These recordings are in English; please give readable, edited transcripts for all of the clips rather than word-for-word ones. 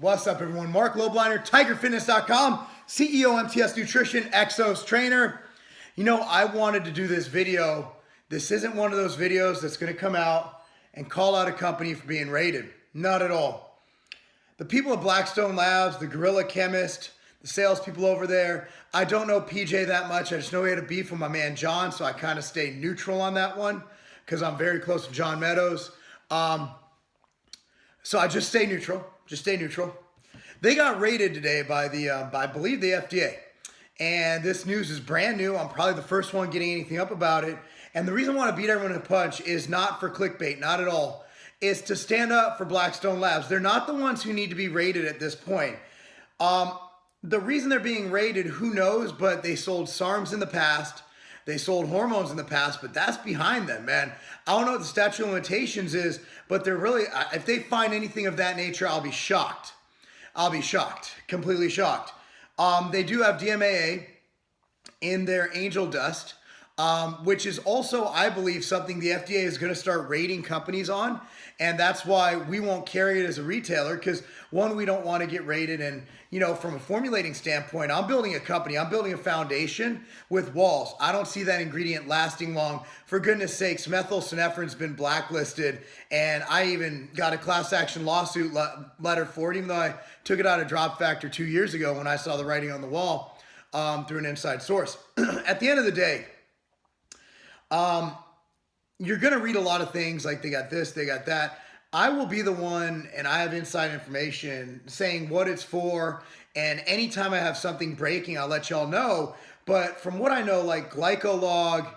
What's up, everyone? Marc Lobliner, TigerFitness.com, CEO, MTS Nutrition, Exos Trainer. You know, I wanted to do this video. This isn't one of those videos that's going to come out and call out a company for being rated. Not at all. The people at Blackstone Labs, the Gorilla Chemist, the salespeople over there, I don't know PJ that much. I just know he had a beef with my man John, so I kind of stay neutral on that one because I'm very close to John Meadows. So I just stay neutral. Just stay neutral. They got rated today by the, I believe, the FDA. And this news is brand new. I'm probably the first one getting anything up about it. And the reason I want to beat everyone in a punch is not for clickbait, not at all. It's to stand up for Blackstone Labs. They're not the ones who need to be rated at this point. The reason they're being rated, who knows, but they sold SARMs in the past. They sold hormones in the past, but that's behind them, man. I don't know what the statute of limitations is, but they're really, if they find anything of that nature, I'll be shocked. I'll be shocked, completely shocked. They do have DMAA in their angel dust, which is also, I believe, something the FDA is going to start rating companies on. And that's why we won't carry it as a retailer because, one, we don't want to get rated. And, you know, from a formulating standpoint, I'm building a company. I'm building a foundation with walls. I don't see that ingredient lasting long. For goodness sakes, methylphenephrine been blacklisted. And I even got a class action lawsuit letter for it, even though I took it out of Drop Factor 2 years ago when I saw the writing on the wall through an inside source. At the end of the day, you're going to read a lot of things like they got this, they got that. I will be the one, and I have inside information saying what it's for. And anytime I have something breaking, I'll let y'all know. But from what I know, like Glycolog,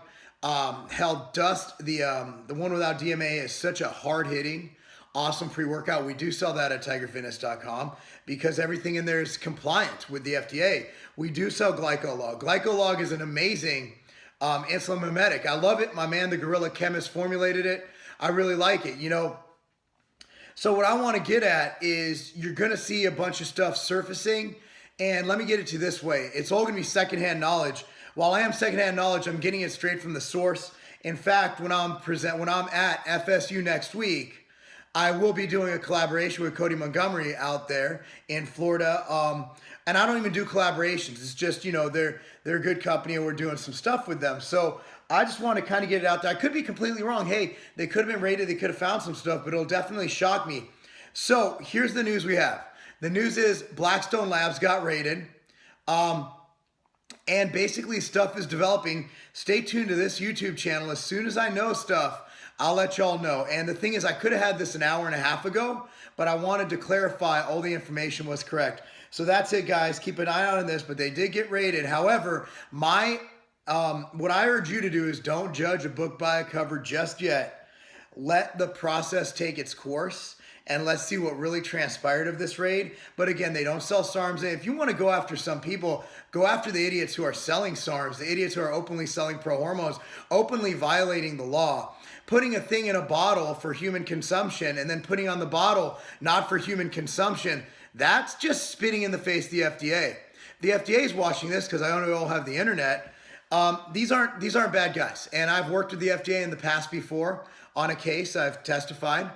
Hell Dust, the one without DMA is such a hard-hitting, awesome pre-workout. We do sell that at TigerFitness.com because everything in there is compliant with the FDA. We do sell Glycolog. Glycolog is an amazing insulin mimetic. I love it. My man, the Gorilla Chemist, formulated it. I really like it, you know. So what I want to get at is you're going to see a bunch of stuff surfacing. And let me get it to you this way. It's all going to be secondhand knowledge. While I am secondhand knowledge, I'm getting it straight from the source. In fact, when I'm at FSU next week, I will be doing a collaboration with Cody Montgomery out there in Florida. And I don't even do collaborations. It's just, you know, they're a good company and we're doing some stuff with them. So I just want to kind of get it out there. I could be completely wrong. Hey, they could have been rated. They could have found some stuff, but it'll definitely shock me. So here's the news we have. The news is Blackstone Labs got rated. And basically stuff is developing. Stay tuned to this YouTube channel. As soon as I know stuff, I'll let y'all know. And the thing is, I could have had this an hour and a half ago, but I wanted to clarify all the information was correct. So that's it, guys. Keep an eye out on this, but they did get rated. However, what I urge you to do is don't judge a book by a cover just yet. Let the process take its course, and let's see what really transpired of this raid. But again, they don't sell SARMs. If you want to go after some people, go after the idiots who are selling SARMs, the idiots who are openly selling pro-hormones, openly violating the law, putting a thing in a bottle for human consumption and then putting on the bottle not for human consumption. That's just spitting in the face of the FDA. The FDA is watching this because I know we all have the internet. These aren't bad guys. And I've worked with the FDA in the past before on a case. I've testified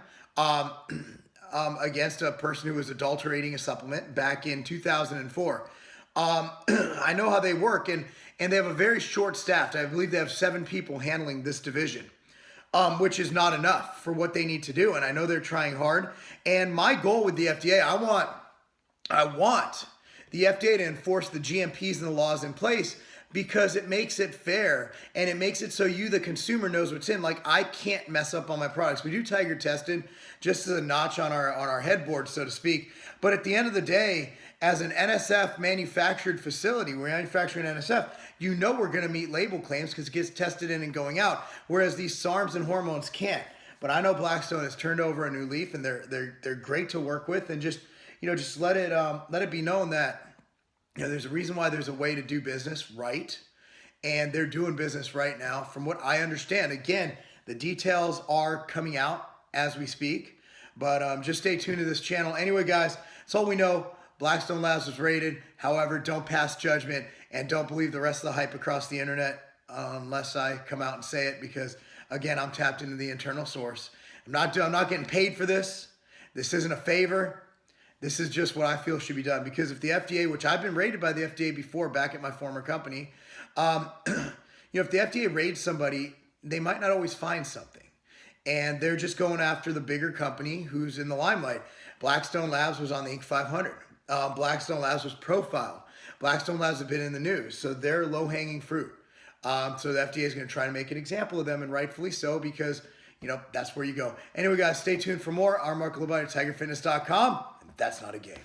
against a person who was adulterating a supplement back in 2004. I know how they work, and they have a very short staff. I believe they have 7 people handling this division. Which is not enough for what they need to do. And I know they're trying hard. And my goal with the FDA, I want the FDA to enforce the GMPs and the laws in place because it makes it fair and it makes it so you, the consumer, knows what's in. Like, I can't mess up on my products. We do Tiger tested just as a notch on our headboard, so to speak. But at the end of the day, as an NSF manufactured facility, we're manufacturing NSF, you know we're going to meet label claims because it gets tested in and going out, whereas these SARMs and hormones can't. But I know Blackstone has turned over a new leaf, and they're great to work with, and just let it be known that, you know, there's a reason why there's a way to do business right, and they're doing business right now. From what I understand, again, the details are coming out as we speak, but just stay tuned to this channel. Anyway, guys, that's all we know. Blackstone Labs was rated. However, don't pass judgment and don't believe the rest of the hype across the internet unless I come out and say it because, again, I'm tapped into the internal source. I'm not getting paid for this. This isn't a favor. This is just what I feel should be done, because if the FDA, which I've been rated by the FDA before back at my former company, if the FDA raids somebody, they might not always find something. And they're just going after the bigger company who's in the limelight. Blackstone Labs was on the Inc. 500. Blackstone Labs was profiled. Blackstone Labs have been in the news, so they're low-hanging fruit. So the FDA is going to try to make an example of them, and rightfully so, because that's where you go. Anyway, guys, stay tuned for more. I'm Marc Lobliner, TigerFitness.com. That's not a game.